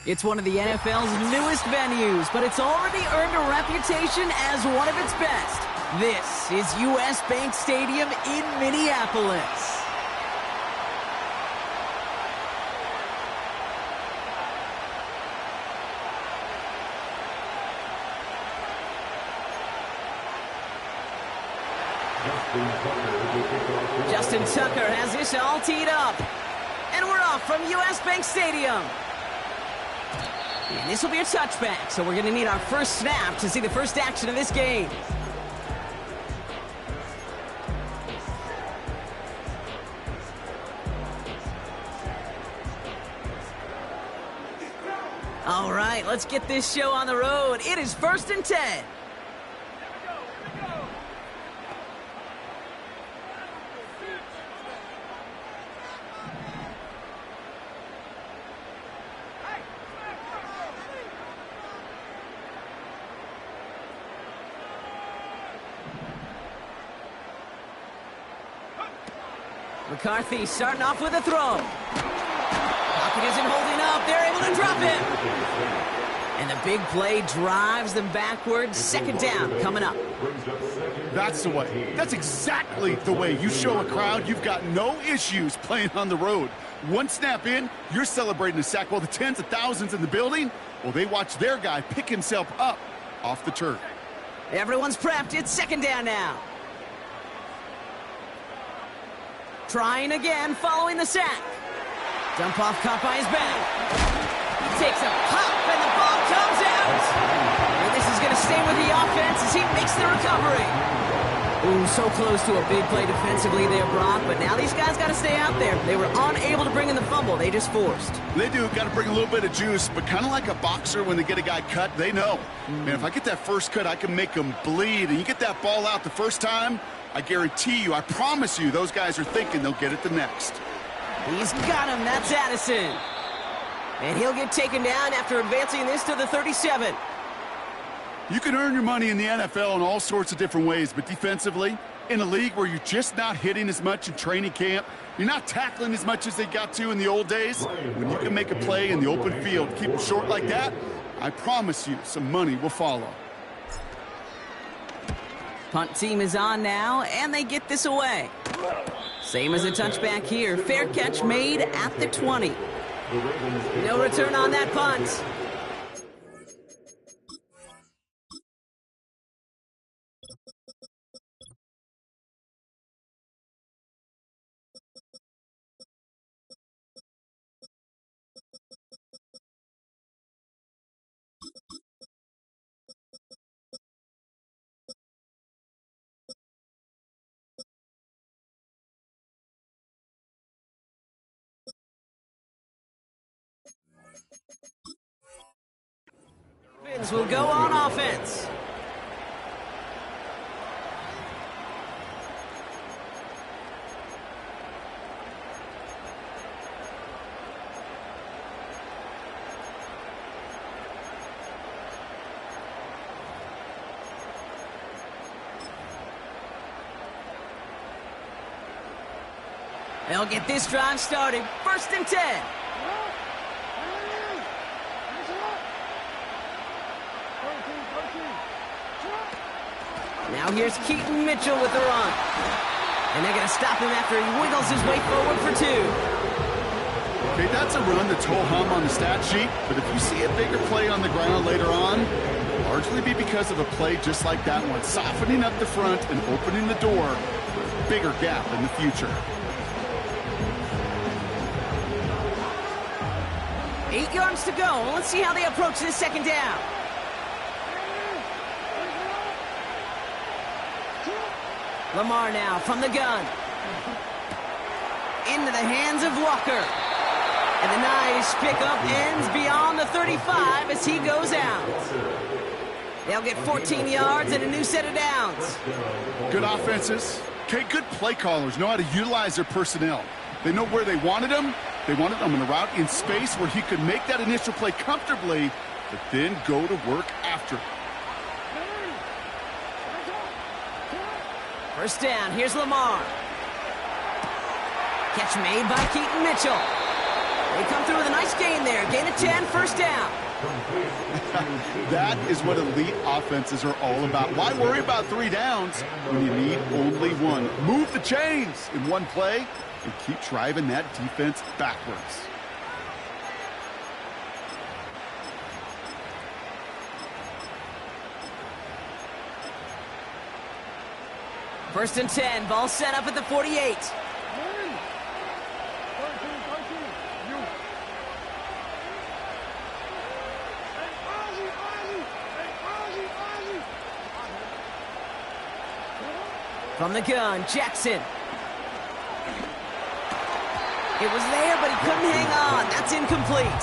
It's one of the NFL's newest venues, but it's already earned a reputation as one of its best. This is U.S. Bank Stadium in Minneapolis. Justin Tucker has this all teed up. And we're off from U.S. Bank Stadium. And this will be a touchback, so we're going to need our first snap to see the first action of this game. All right, let's get this show on the road. It is 1st and 10. McCarthy starting off with a throw. Pocket isn't holding up. They're able to drop him. And the big play drives them backwards. 2nd down coming up. That's the way. That's exactly the way you show a crowd you've got no issues playing on the road. One snap in, you're celebrating a sack while the tens of thousands in the building, well, they watch their guy pick himself up off the turf. Everyone's prepped. It's 2nd down now. Trying again, following the sack. Dump off caught by his back. He takes a pop, and the ball comes out. And this is going to stay with the offense as he makes the recovery. Ooh, so close to a big play defensively there, Brock. But now these guys got to stay out there. They were unable to bring in the fumble. They just forced. They do. Got to bring a little bit of juice. But kind of like a boxer when they get a guy cut, they know. Man, if I get that first cut, I can make them bleed. And you get that ball out the first time, I guarantee you, I promise you, those guys are thinking they'll get it the next. He's got him. That's Addison. And he'll get taken down after advancing this to the 37. You can earn your money in the NFL in all sorts of different ways, but defensively, in a league where you're just not hitting as much in training camp, you're not tackling as much as they got to in the old days, when you can make a play in the open field, keep them short like that, I promise you some money will follow. Punt team is on now, and they get this away. Same as a touchback here. Fair catch made at the 20. No return on that punt. Will go on offense. They'll get this drive started. 1st and 10. Now here's Keaton Mitchell with the run. And they're going to stop him after he wiggles his way forward for 2. Okay, that's a run that's ho-hum on the stat sheet, but if you see a bigger play on the ground later on, largely be because of a play just like that one, softening up the front and opening the door for a bigger gap in the future. 8 yards to go. Let's see how they approach this second down. Lamar now from the gun. Into the hands of Walker. And the nice pickup ends beyond the 35 as he goes out. They'll get 14 yards and a new set of downs. Good offenses. Okay, good play callers know how to utilize their personnel. They know where they wanted them. They wanted them in a route in space where he could make that initial play comfortably, but then go to work after. First down, here's Lamar. Catch made by Keaton Mitchell. They come through with a nice gain there. Gain of 10, first down. That is what elite offenses are all about. Why worry about 3 downs when you need only one? Move the chains in one play and keep driving that defense backwards. First and 10, ball set up at the 48. From the gun, Jackson. It was there, but he couldn't hang on. That's incomplete.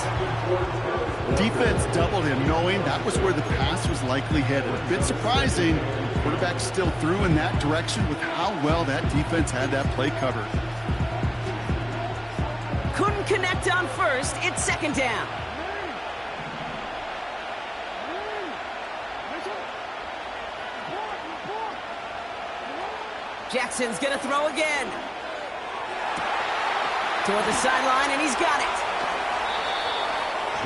Defense doubled him, knowing that was where the pass was likely headed. A bit surprising. Quarterback still threw in that direction with how well that defense had that play covered. Couldn't connect on first. It's second down. Jackson's going to throw again. Toward the sideline, and he's got it.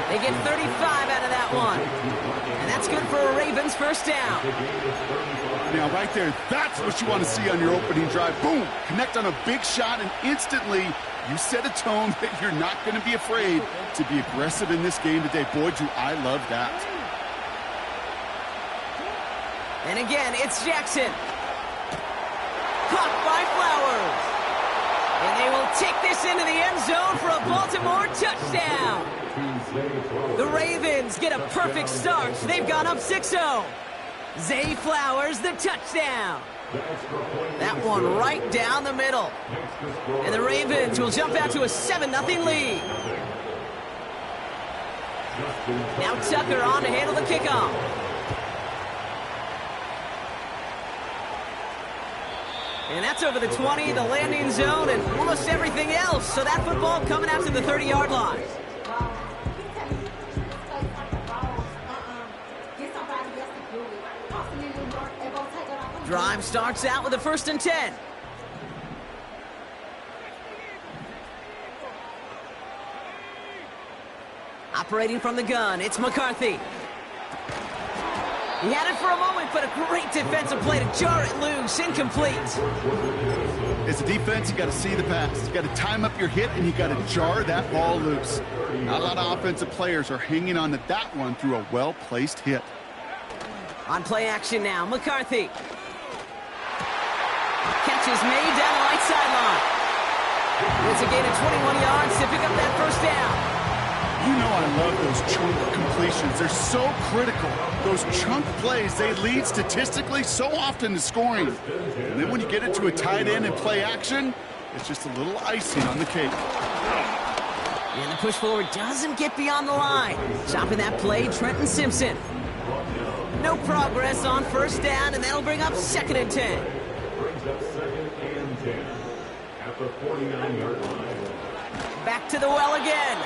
They get 35 out of that one. And that's good for a Ravens first down. Now, right there, that's what you want to see on your opening drive. Boom! Connect on a big shot, and instantly you set a tone that you're not going to be afraid to be aggressive in this game today. Boy, do I love that. And again, it's Jackson. Caught by Flowers. And they will take this into the end zone for a Baltimore touchdown. The Ravens get a perfect start. They've gone up 6-0. Zay Flowers, the touchdown. That one right down the middle. And the Ravens will jump out to a 7-0 lead. Now Tucker on to handle the kickoff. And that's over the 20, the landing zone, and almost everything else. So that football coming out to the 30-yard line. Drive starts out with a first and 10. Operating from the gun, it's McCarthy. He had it for a moment, but a great defensive play to jar it loose. Incomplete. As a defense, you got to see the pass. You got to time up your hit, and you got to jar that ball loose. Not a lot of offensive players are hanging on to that one through a well-placed hit. On play action now, McCarthy. Catch is made down the right sideline. It's a gain of 21 yards to pick up that first down. You know I love those chunk completions. They're so critical. Those chunk plays, they lead statistically so often to scoring. And then when you get it to a tight end and play action, it's just a little icing on the cake. And the push forward doesn't get beyond the line. Chopping that play, Trenton Simpson. No progress on first down, and that'll bring up second and 10. Brings up second and 10 at the 49-yard line. Back to the well again.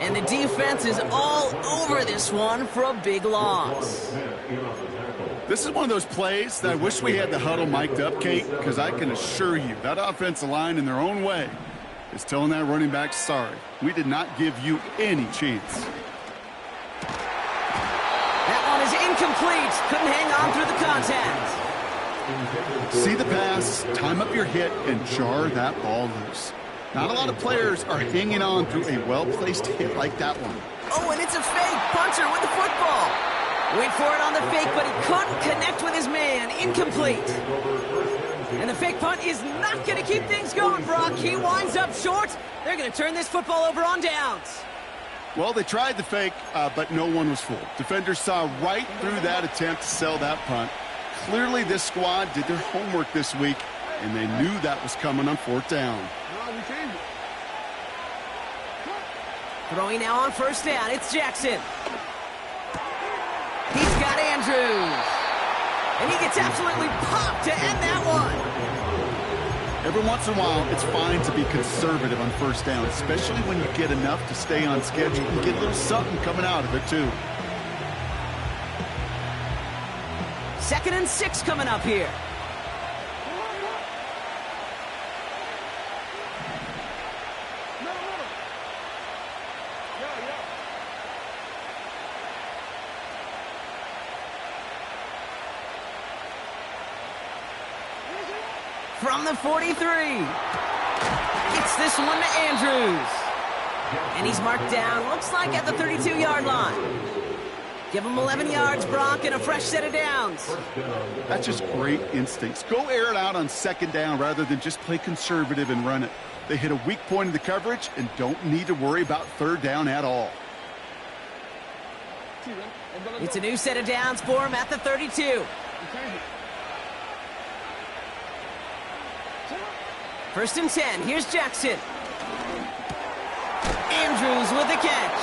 And the defense is all over this one for a big loss. This is one of those plays that I wish we had the huddle mic'd up, Kate, because I can assure you that offensive line in their own way is telling that running back, sorry, we did not give you any chance. That one is incomplete. Couldn't hang on through the contact. See the pass, time up your hit, and jar that ball loose. Not a lot of players are hanging on through a well-placed hit like that one. Oh, and it's a fake. Punter with the football. Wait for it on the fake, but he couldn't connect with his man. Incomplete. And the fake punt is not going to keep things going, Brock. He winds up short. They're going to turn this football over on downs. Well, they tried the fake, but no one was fooled. Defenders saw right through that attempt to sell that punt. Clearly, this squad did their homework this week, and they knew that was coming on 4th down. Throwing now on 1st down, it's Jackson. He's got Andrews. And he gets absolutely popped to end that one. Every once in a while, it's fine to be conservative on 1st down, especially when you get enough to stay on schedule and get a little something coming out of it, too. 2nd and 6 coming up here. From the 43. Gets this one to Andrews. And he's marked down, looks like at the 32-yard line. Give him 11 yards, Brock, and a fresh set of downs. That's just great instincts. Go air it out on 2nd down rather than just play conservative and run it. They hit a weak point in the coverage and don't need to worry about 3rd down at all. It's a new set of downs for him at the 32. 1st and 10. Here's Jackson. Andrews with the catch.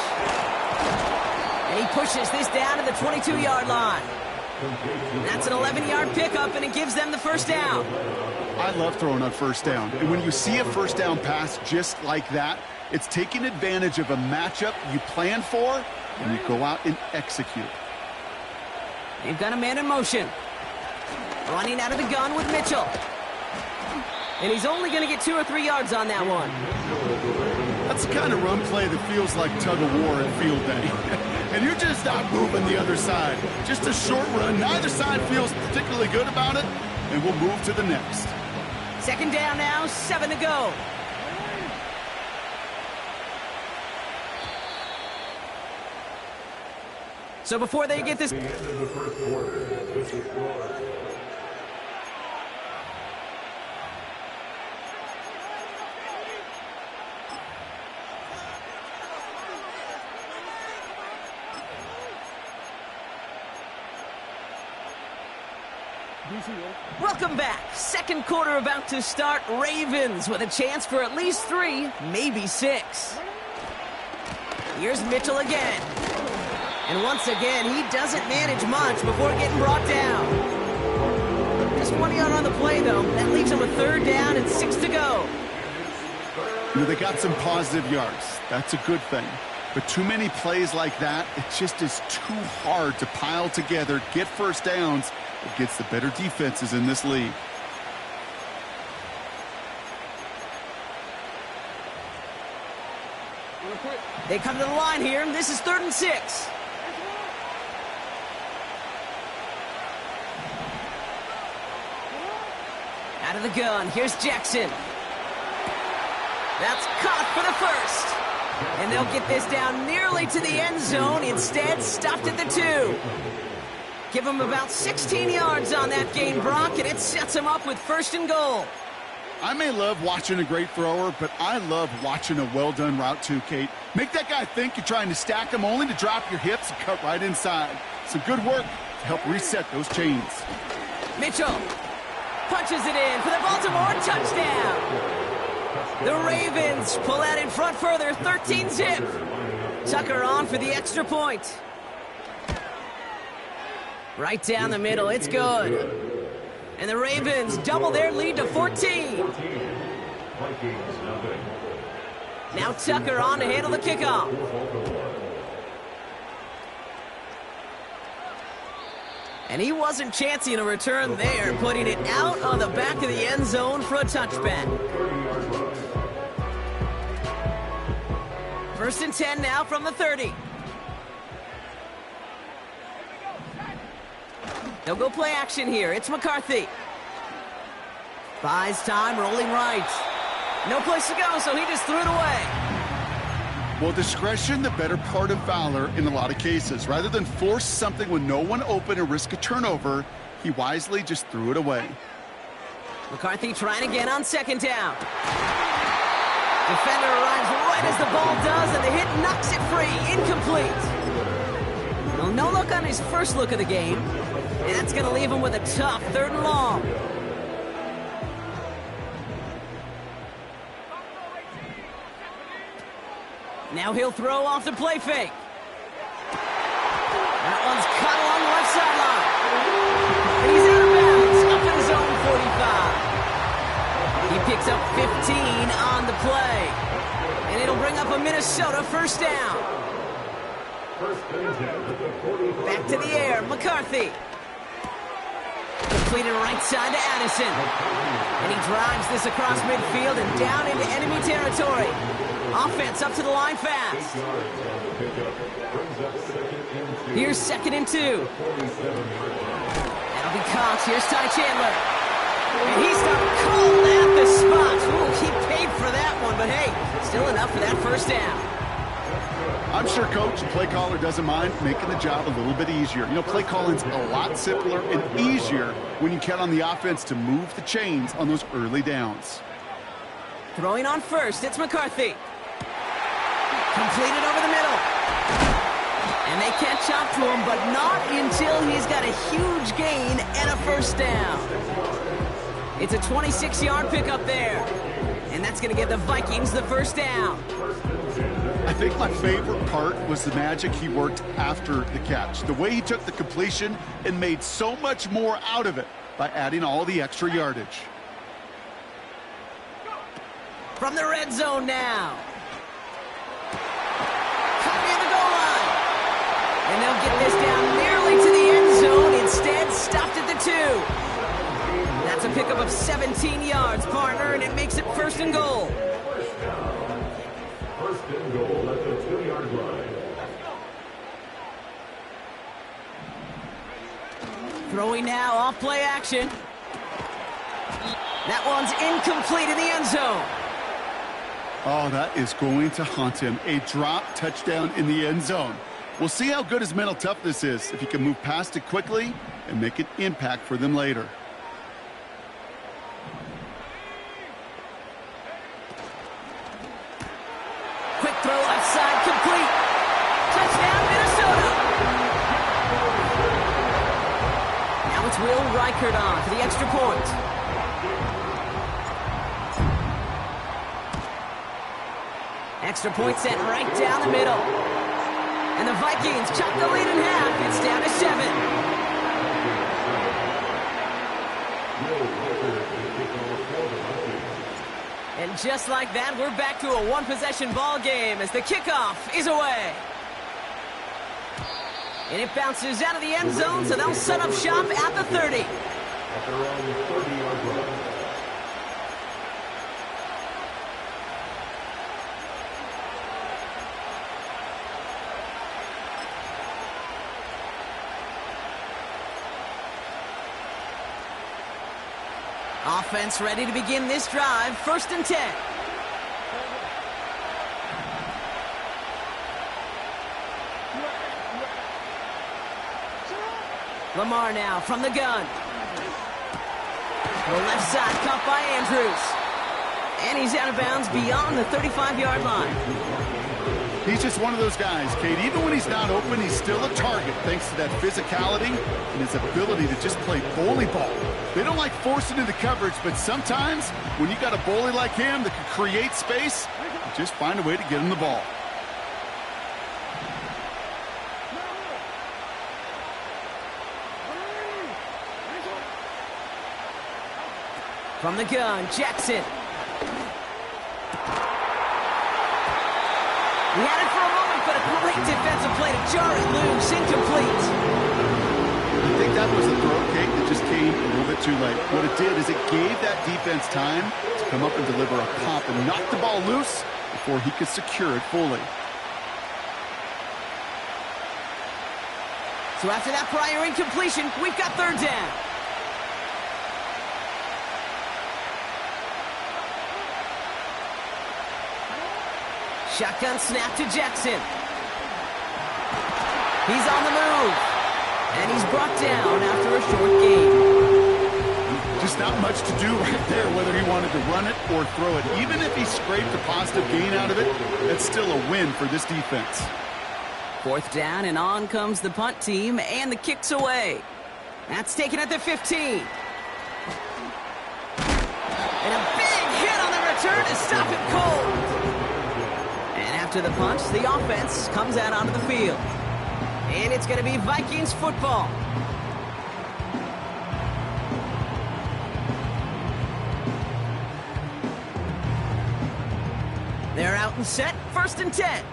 And he pushes this down to the 22-yard line. That's an 11-yard pickup, and it gives them the 1st down. I love throwing on 1st down. And when you see a 1st down pass just like that, it's taking advantage of a matchup you plan for, and you go out and execute. They've got a man in motion. Running out of the gun with Mitchell. And he's only going to get 2 or 3 yards on that one. That's the kind of run play that feels like tug-of-war at field day. And you're just not moving the other side. Just a short run. Neither side feels particularly good about it, and we'll move to the next. 2nd down now, 7 to go. So before they get this... The end of the 1st quarter. This is score. Welcome back. 2nd quarter about to start. Ravens with a chance for at least 3, maybe 6. Here's Mitchell again. And once again, he doesn't manage much before getting brought down. Just 1 yard on the play, though. That leaves him a 3rd down and 6 to go. You know, they got some positive yards. That's a good thing. But too many plays like that, it just is too hard to pile together, get 1st downs against the better defenses in this league. They come to the line here. This is 3rd and 6. Out of the gun. Here's Jackson. That's caught for the 1st. And they'll get this down nearly to the end zone. Instead, stopped at the 2. Give him about 16 yards on that gain, Brock, and it sets him up with 1st and goal. I may love watching a great thrower, but I love watching a well-done route too, Kate. Make that guy think you're trying to stack him only to drop your hips and cut right inside. Some good work to help reset those chains. Mitchell punches it in for the Baltimore touchdown. The Ravens pull out in front further, 13-zip. Tucker on for the extra point. Right down the middle, it's good. And the Ravens double their lead to 14. Now Tucker on to handle the kickoff. And he wasn't chancing a return there, putting it out on the back of the end zone for a touchback. 1st and 10 now from the 30. They'll go play action here. It's McCarthy. Buys time, rolling right. No place to go, so he just threw it away. Well, discretion, the better part of valor in a lot of cases. Rather than force something with no one open and risk a turnover, he wisely just threw it away. McCarthy trying again on second down. Defender arrives right as the ball does, and the hit knocks it free. Incomplete. Well, no look on his first look of the game. And that's going to leave him with a tough 3rd and long. Now he'll throw off the play fake. That one's caught along the left sideline. And he's out of bounds, up in his own 45. He picks up 15 on the play. And it'll bring up a Minnesota first down. Back to the air, McCarthy. Completed right side to Addison. And he drives this across midfield and down into enemy territory. Offense up to the line fast. Here's 2nd and 2. That'll be Cox. Here's Ty Chandler. And he's not cold at the spot. Ooh, he paid for that one, but hey, still enough for that first down. I'm sure coach and play caller doesn't mind making the job a little bit easier. You know, play calling's a lot simpler and easier when you count on the offense to move the chains on those early downs. Throwing on first, it's McCarthy. Completed over the middle. And they catch up to him, but not until he's got a huge gain and a first down. It's a 26-yard pickup there. And that's going to give the Vikings the first down. I think my favorite part was the magic he worked after the catch. The way he took the completion and made so much more out of it by adding all the extra yardage. From the red zone now. Caught near the goal line. And they'll get this down nearly to the end zone. Instead, stopped at the 2. That's a pickup of 17 yards, partner, and it makes it 1st and goal. First and goal at the 2-yard line. Throwing now, off play action. That one's incomplete in the end zone. Oh, that is going to haunt him. A drop touchdown in the end zone. We'll see how good his mental toughness is if he can move past it quickly and make an impact for them later. Quick throw left side, complete. Touchdown, Minnesota. Now it's Will Reichert on for the extra point. Extra point set right down the middle. And the Vikings chop the lead in half. It's down to 7. And just like that, we're back to a one-possession ball game as the kickoff is away. And it bounces out of the end zone, so they'll set up shop at the 30. At their own 30-yard line. Offense ready to begin this drive. 1st and 10. Lamar now from the gun. The left side caught by Andrews. And he's out of bounds beyond the 35-yard line. He's just one of those guys, Kate. Even when he's not open, he's still a target thanks to that physicality and his ability to just play bully ball. They don't like forcing into coverage, but sometimes when you got a bully like him that can create space, you just find a way to get him the ball. From the gun, Jackson. He had it for a moment, but a great defensive play to jar it loose. Incomplete. I think that was a throw, Kate, that just came a little bit too late. What it did is it gave that defense time to come up and deliver a pop and knock the ball loose before he could secure it fully. So after that prior incompletion, we've got 3rd down. Shotgun snap to Jackson. He's on the move. And he's brought down after a short gain. Just not much to do right there, whether he wanted to run it or throw it. Even if he scraped a positive gain out of it, that's still a win for this defense. 4th down, and on comes the punt team, and the kick's away. That's taken at the 15. And a big hit on the return to stop it cold. And after the punt, the offense comes out onto the field. And it's going to be Vikings football. They're out and set, 1st and 10.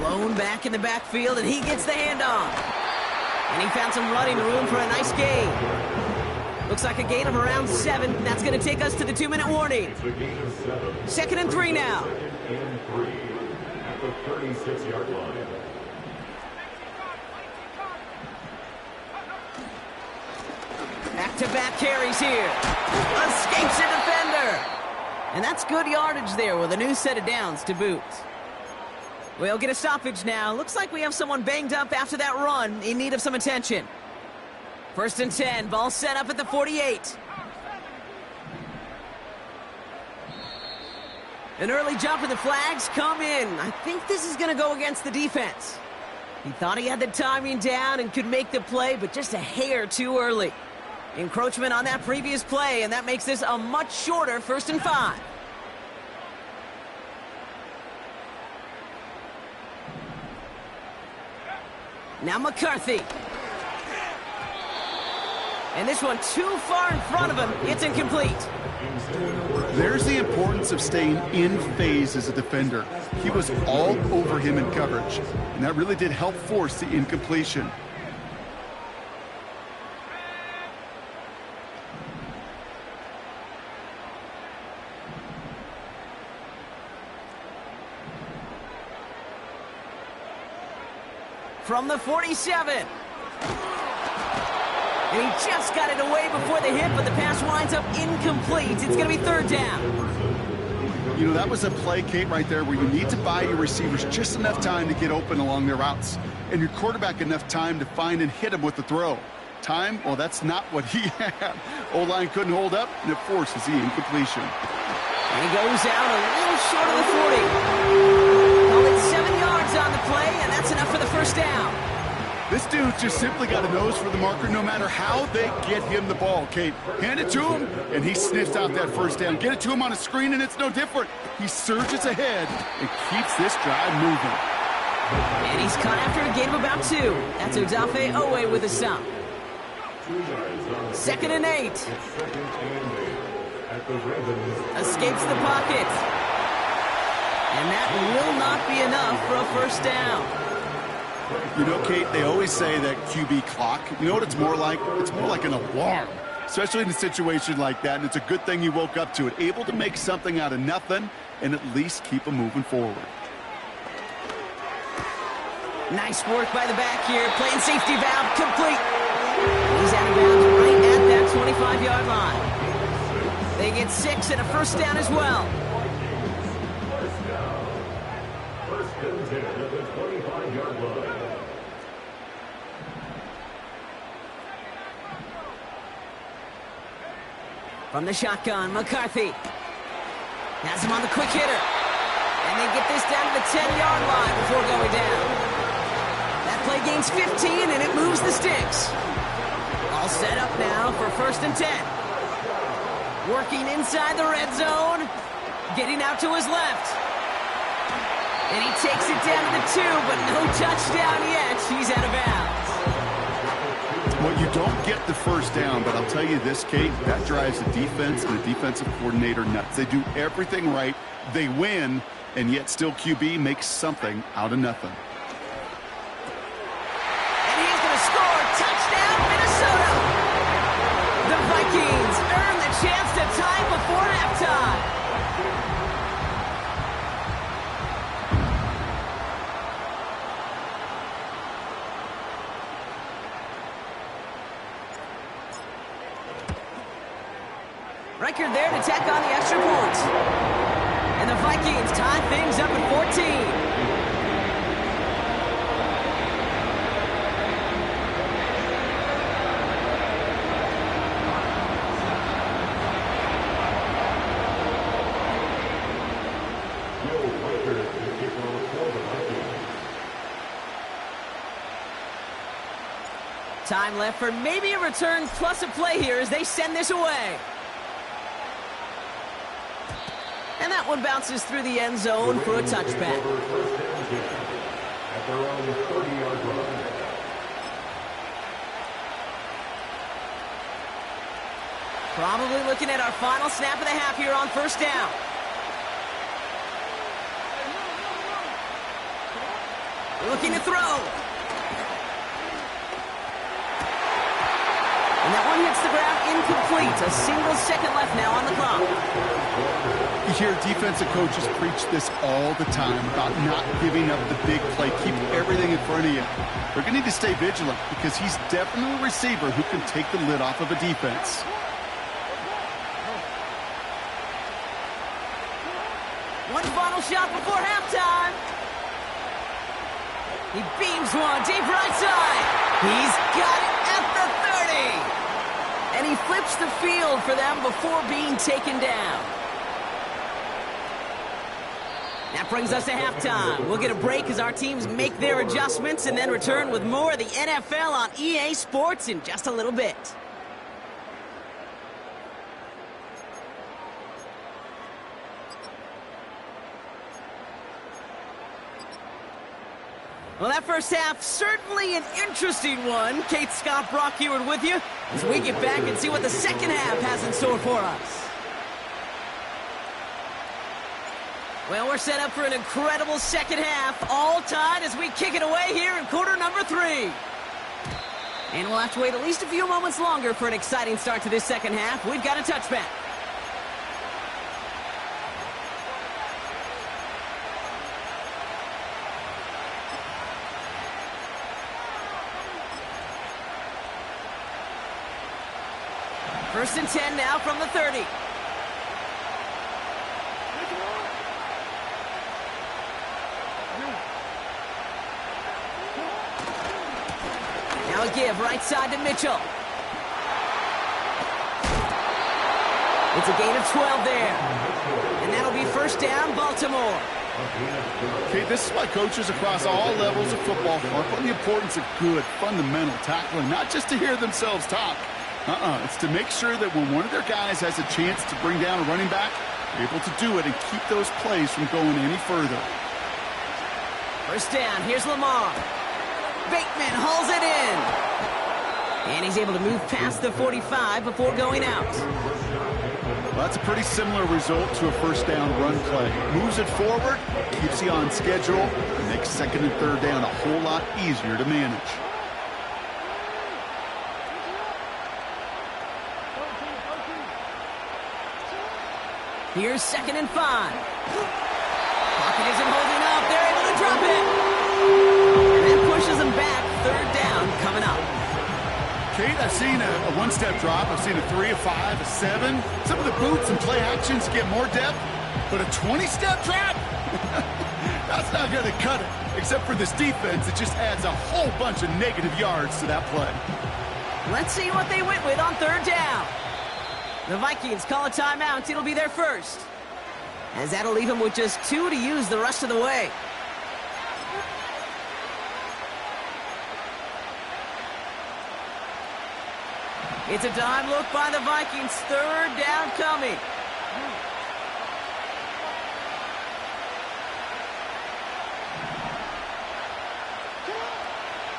Lone back in the backfield, and he gets the handoff. And he found some running room for a nice gain. Looks like a gain of around 7. That's going to take us to the 2-minute warning. 2nd and 3 now. 2nd and 3 at the 36-yard line. Back-to-back carries here. Escapes a defender. And that's good yardage there with a new set of downs to boot. We'll get a stoppage now. Looks like we have someone banged up after that run in need of some attention. 1st and 10. Ball set up at the 48. An early jump and the flags come in. I think this is going to go against the defense. He thought he had the timing down and could make the play, but just a hair too early. Encroachment on that previous play, and that makes this a much shorter 1st and 5. Now McCarthy. And this one too far in front of him. It's incomplete. There's the importance of staying in phase as a defender. He was all over him in coverage, and that really did help force the incompletion. From the 47. And he just got it away before the hit, but the pass winds up incomplete. It's going to be 3rd down. You know, that was a play, Kate, right there where you need to buy your receivers just enough time to get open along their routes, and your quarterback enough time to find and hit him with the throw. Time, well, that's not what he had. O-line couldn't hold up, and it forces the incompletion. And he goes out a little short of the 40. Well, it's 7 yards on the play, and that's enough for the 1st down. This dude just simply got a nose for the marker no matter how they get him the ball, Kate. Hand it to him, and he sniffs out that 1st down. Get it to him on a screen, and it's no different. He surges ahead and keeps this drive moving. And he's caught after a gain of about 2. That's Odafe Owe with a stop. 2nd and 8. Escapes the pocket. And that will not be enough for a 1st down. You know, Kate, they always say that QB clock, you know what it's more like? It's more like an alarm, especially in a situation like that, and it's a good thing you woke up to it, able to make something out of nothing and at least keep them moving forward. Nice work by the back here, playing safety valve complete. He's out of bounds right at that 25-yard line. They get 6 and a 1st down as well. 1st and 10 at the 25-yard line. From the shotgun, McCarthy has him on the quick hitter. And they get this down to the 10-yard line before going down. That play gains 15, and it moves the sticks. All set up now for 1st and 10. Working inside the red zone. Getting out to his left. And he takes it down to the 2, but no touchdown yet. He's out of bounds. Well, you don't get the 1st down, but I'll tell you this, Kate, that drives the defense and the defensive coordinator nuts. They do everything right, they win, and yet still QB makes something out of nothing. And he's going to score. Touchdown, Minnesota! The Vikings earn the chance to tie before halftime. there to tack on the extra point. And the Vikings tie things up at 14. Time left for maybe a return plus a play here as they send this away. And that one bounces through the end zone for a touchback. Probably looking at our final snap of the half here on first down. Looking to throw. And that one hits the ground incomplete. A single second left now on the clock. You hear defensive coaches preach this all the time about not giving up the big play. Keep everything in front of you. They're going to need to stay vigilant because he's definitely a receiver who can take the lid off of a defense. One final shot before halftime. He beams one deep right side. He's got it at the 30. And he flips the field for them before being taken down. That brings us to halftime. We'll get a break as our teams make their adjustments and then return with more of the NFL on EA Sports in just a little bit. Well, that first half, certainly an interesting one. Kate Scott Brock here with you as we get back and see what the second half has in store for us. Well, we're set up for an incredible second half, all tied as we kick it away here in quarter number 3. And we'll have to wait at least a few moments longer for an exciting start to this second half. We've got a touchback. First and 10 now from the 30. Now a give right side to Mitchell. It's a gain of 12 there. And that'll be first down, Baltimore. Okay, this is why coaches across all levels of football harp on the importance of good, fundamental tackling, not just to hear themselves talk. It's to make sure that when one of their guys has a chance to bring down a running back, they're able to do it and keep those plays from going any further. First down, here's Lamar. Bateman hauls it in. And he's able to move past the 45 before going out. Well, that's a pretty similar result to a first down run play. Moves it forward, keeps you on schedule, and makes second and third down a whole lot easier to manage. Here's second and 5. Pocket isn't holding up. They're able to drop it. And that pushes them back. Third down coming up. Kate, I've seen a one-step drop. I've seen a 3, a 5, a 7. Some of the boots and play actions get more depth. But a 20-step drop? That's not going to cut it. Except for this defense, it just adds a whole bunch of negative yards to that play. Let's see what they went with on third down. The Vikings call a timeout. It'll be their first. As that'll leave them with just 2 to use the rest of the way. It's a dime look by the Vikings. Third down coming.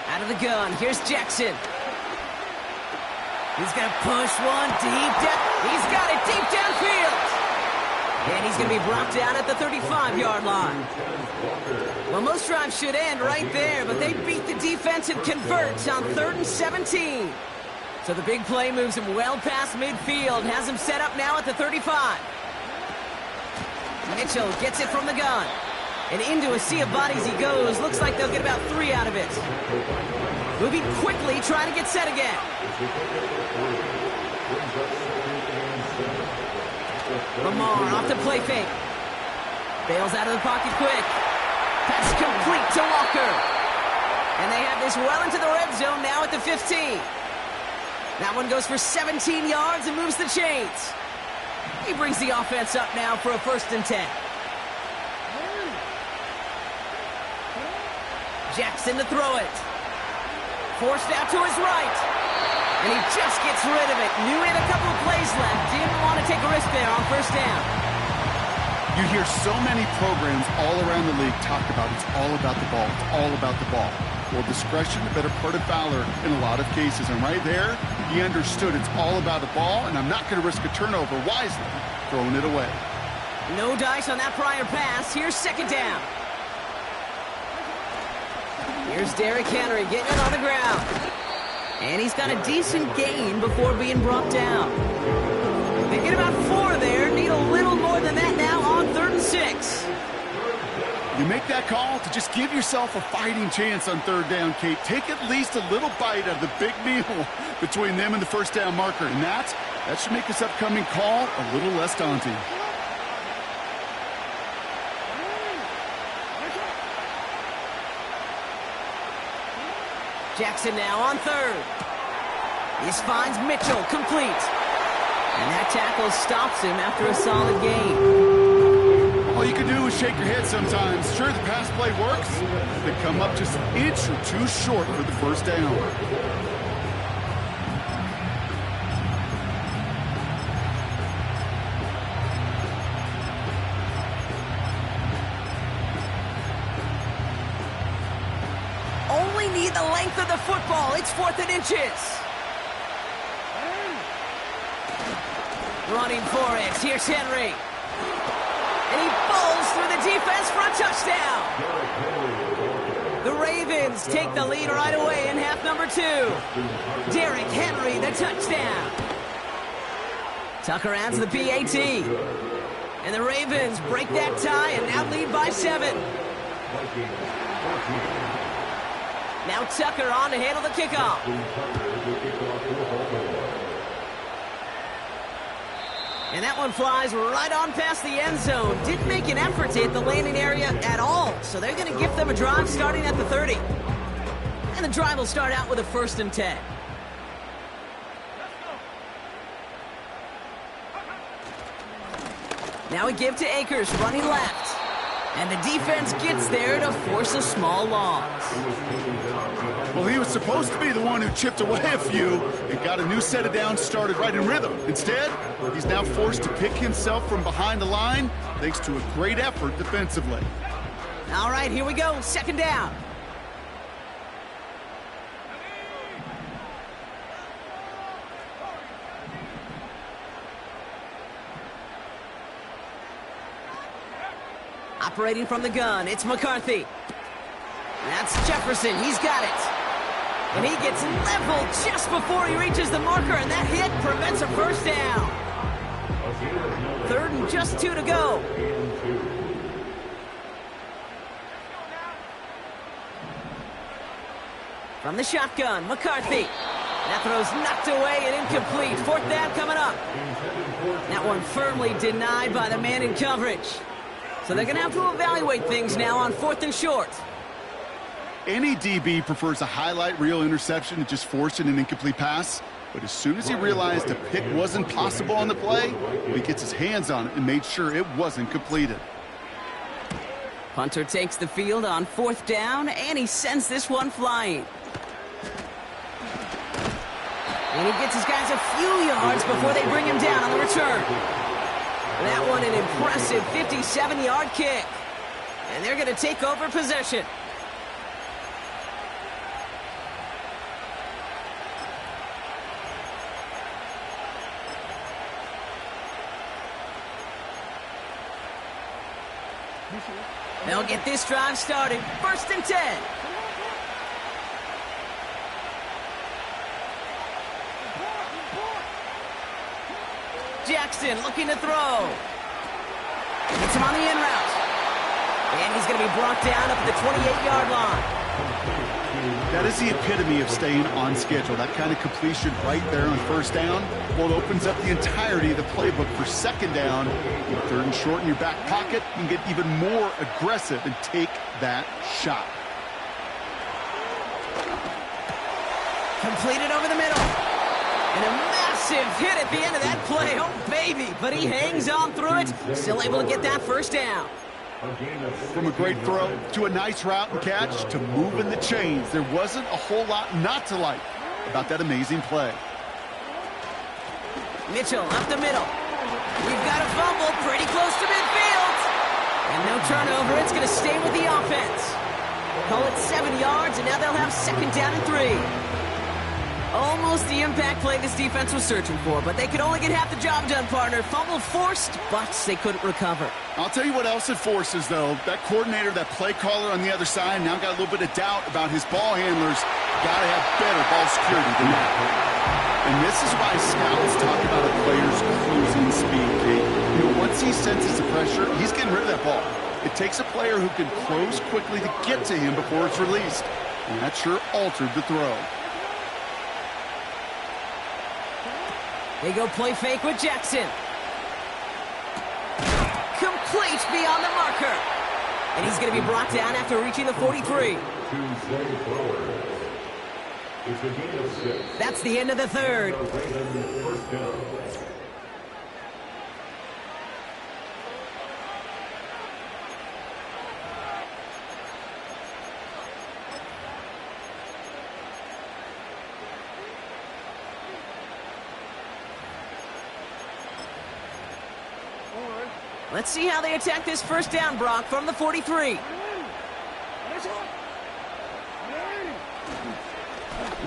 Out of the gun. Here's Jackson. He's going to push one deep down. He's got it deep downfield. And he's going to be brought down at the 35-yard line. Well, most drives should end right there, but they beat the defense and convert on 3rd and 17. So the big play moves him well past midfield, has him set up now at the 35. Mitchell gets it from the gun. And into a sea of bodies he goes. Looks like they'll get about 3 out of it. Moving quickly, trying to get set again. Lamar off the play fake. Bails out of the pocket quick. Pass complete to Walker. And they have this well into the red zone now at the 15. That one goes for 17 yards and moves the chains. He brings the offense up now for a 1st and 10. Jackson to throw it. Forced out to his right. And he just gets rid of it. Knew he had a couple of plays left. Didn't want to take a risk there on 1st down. You hear so many programs all around the league talk about it's all about the ball. It's all about the ball. Well, discretion, the better part of valor in a lot of cases. And right there, he understood it's all about the ball, and I'm not going to risk a turnover wisely, throwing it away. No dice on that prior pass. Here's 2nd down. Here's Derrick Henry getting it on the ground. And he's got a decent gain before being brought down. They get about 4 there. Need a little more than that now on 3rd and 6. You make that call to just give yourself a fighting chance on 3rd down, Kate. Take at least a little bite out of the big meal between them and the 1st down marker. And that should make this upcoming call a little less daunting. Jackson now on 3rd. This finds Mitchell complete. And that tackle stops him after a solid gain. All you can do is shake your head sometimes. Sure, the pass play works. They come up just an inch or 2 short for the 1st down. Only need the length of the football. It's 4th and inches. Running for it. Here's Henry. And he bowls through the defense for a touchdown. The Ravens take the lead right away in half number 2. Derrick Henry, the touchdown. Tucker adds the PAT. And the Ravens break that tie and now lead by 7. Now Tucker on to handle the kickoff. And that one flies right on past the end zone. Didn't make an effort to hit the landing area at all. So they're going to give them a drive starting at the 30. And the drive will start out with a 1st and 10. Now we give to Akers, running left. And the defense gets there to force a small loss. Well, he was supposed to be the one who chipped away a few and got a new set of downs started right in rhythm. Instead, he's now forced to pick himself from behind the line thanks to a great effort defensively. All right, here we go. 2nd down. Operating from the gun, it's McCarthy. That's Jefferson, he's got it. And he gets leveled just before he reaches the marker, and that hit prevents a 1st down. 3rd and just 2 to go. From the shotgun, McCarthy. That throw's knocked away and incomplete. 4th down coming up. That one firmly denied by the man in coverage. So they're going to have to evaluate things now on 4th and short. Any DB prefers a highlight reel interception to just forcing an incomplete pass. But as soon as he realized a pick wasn't possible on the play, he gets his hands on it and made sure it wasn't completed. Punter takes the field on 4th down, and he sends this one flying. And he gets his guys a few yards before they bring him down on the return. That one an impressive 57-yard kick. And they're going to take over possession. They'll get this drive started. 1st and 10. Jackson looking to throw. Gets him on the in route. And he's going to be brought down up at the 28-yard line. That is the epitome of staying on schedule. That kind of completion right there on first down. Well, it opens up the entirety of the playbook for second down. Third and short in your back pocket, you can get even more aggressive and take that shot. Completed over the middle. And a massive hit at the end of that play. Oh, baby. But he hangs on through it. Still able to get that first down. From a great throw to a nice route and catch to moving the chains. There wasn't a whole lot not to like about that amazing play. Mitchell up the middle. We've got a fumble pretty close to midfield. And no turnover. It's going to stay with the offense. Call it 7 yards, and now they'll have second down and 3. Almost the impact play this defense was searching for, but they could only get half the job done, partner. Fumble forced, but they couldn't recover. I'll tell you what else it forces, though. That coordinator, that play caller on the other side, now got a little bit of doubt about his ball handlers. Got to have better ball security than that. And this is why scouts talk about a player's closing speed, Kate. You know, once he senses the pressure, he's getting rid of that ball. It takes a player who can close quickly to get to him before it's released. And that sure altered the throw. They go play fake with Jackson. Complete beyond the marker. And he's going to be brought down after reaching the 43. That's the end of the third. Let's see how they attack this first down, Brock, from the 43.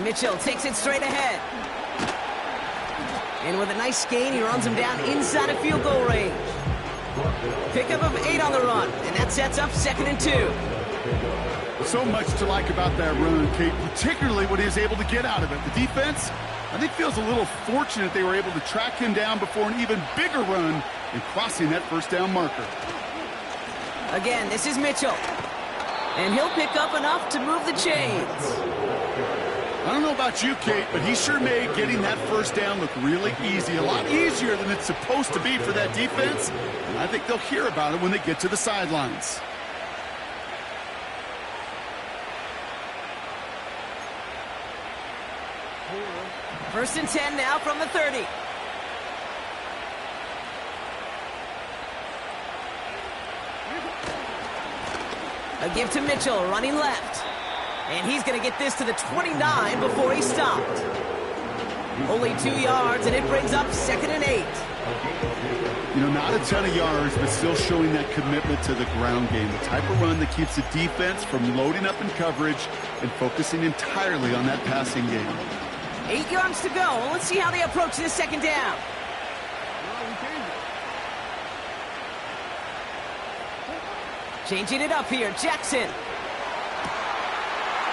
Mitchell takes it straight ahead. And with a nice gain, he runs him down inside of field goal range. Pickup of 8 on the run, and that sets up 2nd and 2. So much to like about that run, Kate, particularly what he was able to get out of it. The defense, I think, feels a little fortunate they were able to track him down before an even bigger run and crossing that first down marker. Again, this is Mitchell. And he'll pick up enough to move the chains. I don't know about you, Kate, but he sure made getting that first down look really easy. A lot easier than it's supposed to be for that defense. And I think they'll hear about it when they get to the sidelines. First and 10 now from the 30. A give to Mitchell, running left. And he's going to get this to the 29 before he stopped. Only 2 yards, and it brings up 2nd and 8. You know, not a ton of yards, but still showing that commitment to the ground game. The type of run that keeps the defense from loading up in coverage and focusing entirely on that passing game. 8 yards to go. Let's see how they approach this second down. Changing it up here, Jackson.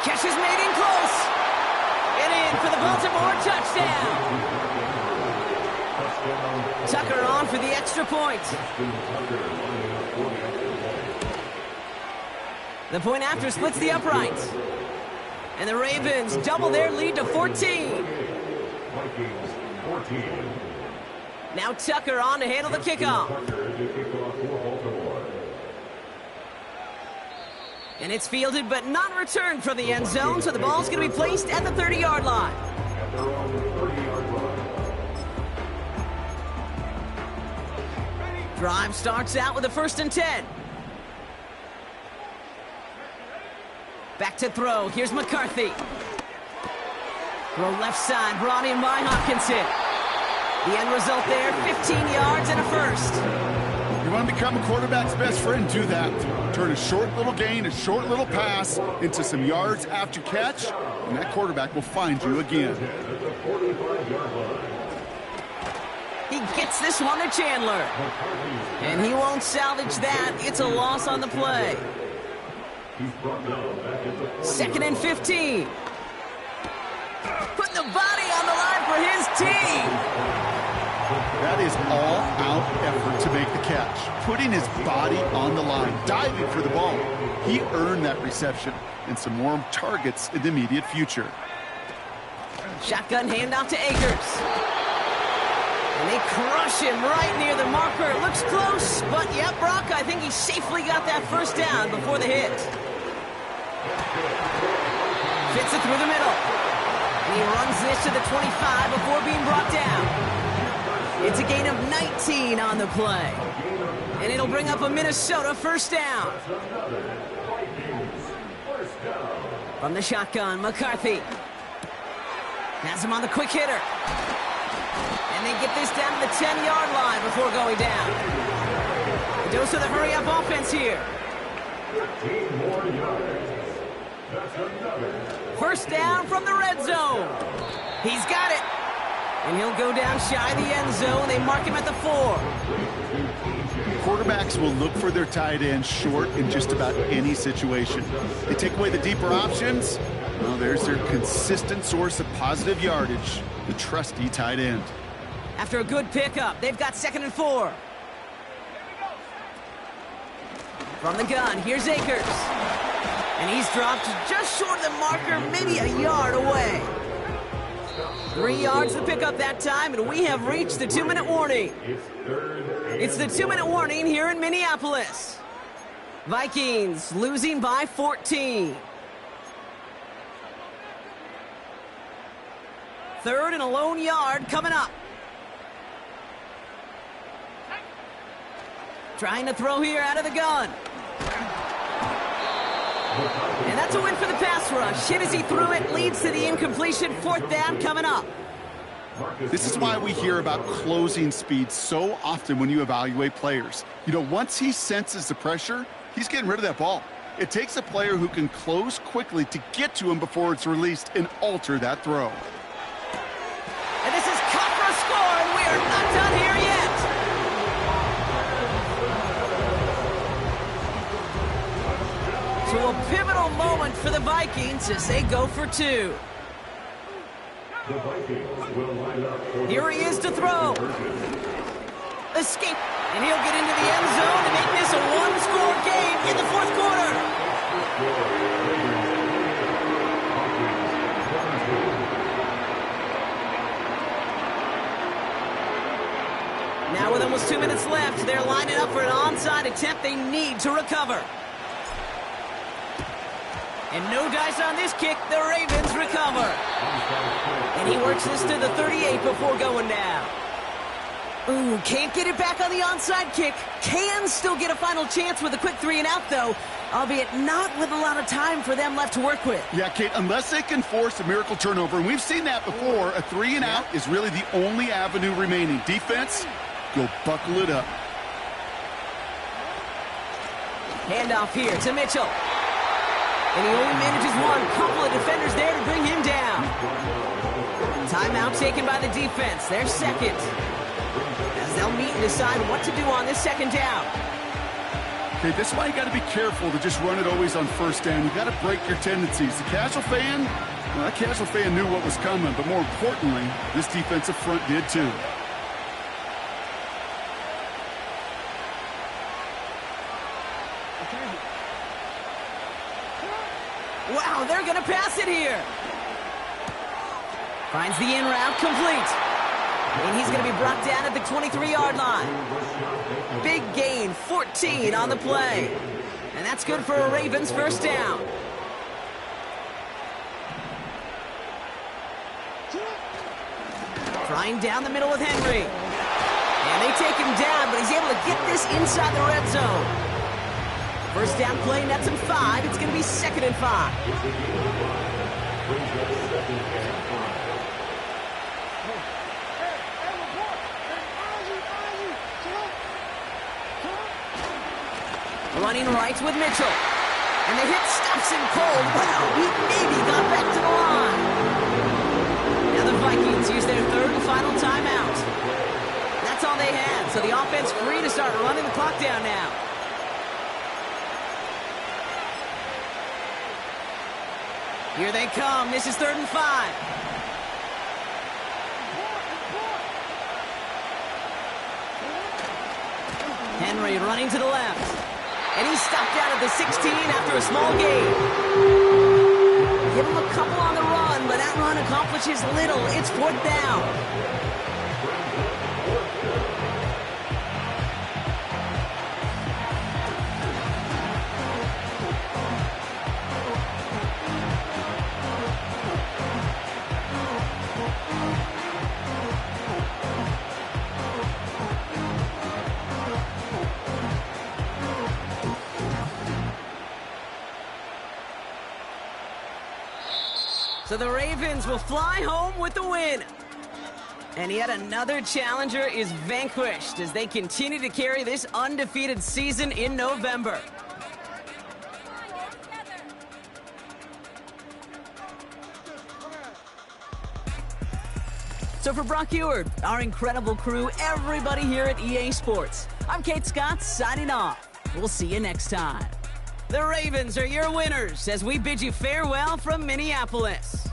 Catch is made in close. And in for the Baltimore touchdown. Tucker on for the extra point. The point after splits the uprights. And the Ravens double their lead to 14. Now Tucker on to handle the kickoff. And it's fielded but not returned from the end zone, so the ball's going to be placed at the 30-yard line. Drive starts out with a 1st and 10. Back to throw. Here's McCarthy. Throw left side, brought in by Hopkinson. The end result there, 15 yards and a first. You want to become a quarterback's best friend? Do that. Turn a short little gain, a short little pass into some yards after catch, and that quarterback will find you again. He gets this one to Chandler. And he won't salvage that. It's a loss on the play. 2nd and 15. Putting the body on the line for his team. That is all-out effort to make the catch, putting his body on the line, diving for the ball. He earned that reception and some more targets in the immediate future. Shotgun handoff to Akers. And they crush him right near the marker. Looks close, but yeah, Brock, I think he safely got that first down before the hit. Fits it through the middle. And he runs this to the 25 before being brought down. It's a gain of 19 on the play. And it'll bring up a Minnesota first down. From the shotgun, McCarthy. Has him on the quick hitter. And they get this down to the 10-yard line before going down. A dose of the hurry-up offense here. First down from the red zone. He's got it. And he'll go down shy of the end zone. They mark him at the 4. Quarterbacks will look for their tight end short in just about any situation. They take away the deeper options. Well, there's their consistent source of positive yardage, the trusty tight end. After a good pickup, they've got 2nd and 4. From the gun, here's Akers. And he's dropped just short of the marker, maybe a yard away. 3 yards to pick up that time, and we have reached the 2-minute warning. It's the 2-minute warning here in Minneapolis. Vikings losing by 14. 3rd and a lone yard coming up. Trying to throw here out of the gun. And that's a win for the pass rush. Hit as he threw it, leads to the incompletion. 4th down coming up. This is why we hear about closing speed so often when you evaluate players. You know, once he senses the pressure, he's getting rid of that ball. It takes a player who can close quickly to get to him before it's released and alter that throw. And this is caught for a score, and we are not done here yet. So a pivotal moment for the Vikings as they go for 2. Here he is to throw. Escape. And he'll get into the end zone to make this a one-score game in the 4th quarter. Now with almost 2 minutes left, they're lining up for an onside attempt they need to recover. And no dice on this kick, the Ravens recover. And he works this to the 38 before going down. Ooh, can't get it back on the onside kick. Can still get a final chance with a quick 3-and-out, though, albeit not with a lot of time for them left to work with. Yeah, Kate, unless they can force a miracle turnover, and we've seen that before, a 3-and-out is really the only avenue remaining. Defense, go buckle it up. Handoff here to Mitchell. And he only manages one. Couple of defenders there to bring him down. Timeout taken by the defense. Their 2nd. As they'll meet and decide what to do on this 2nd down. Okay, this is why you got to be careful to just run it always on 1st down. You got to break your tendencies. The casual fan, well, that casual fan knew what was coming, but more importantly, this defensive front did too. Wow, they're going to pass it here. Finds the in route complete. And he's going to be brought down at the 23-yard line. Big gain, 14 on the play. And that's good for a Ravens first down. Trying down the middle with Henry. And they take him down, but he's able to get this inside the red zone. First down play, nets him 5. It's going to be 2nd and 5. Running right with Mitchell. And the hit stops him cold. Wow, he maybe got back to the line. Now the Vikings use their 3rd and final timeout. That's all they had, so the offense free to start running the clock down now. Here they come. This is 3rd and 5. Henry running to the left. And he's stopped out at the 16 after a small gain. Give him a couple on the run, but that run accomplishes little. It's 4th down. So the Ravens will fly home with the win. And yet another challenger is vanquished as they continue to carry this undefeated season in November. So for Brock Eward, our incredible crew, everybody here at EA Sports, I'm Kate Scott signing off. We'll see you next time. The Ravens are your winners as we bid you farewell from Minneapolis.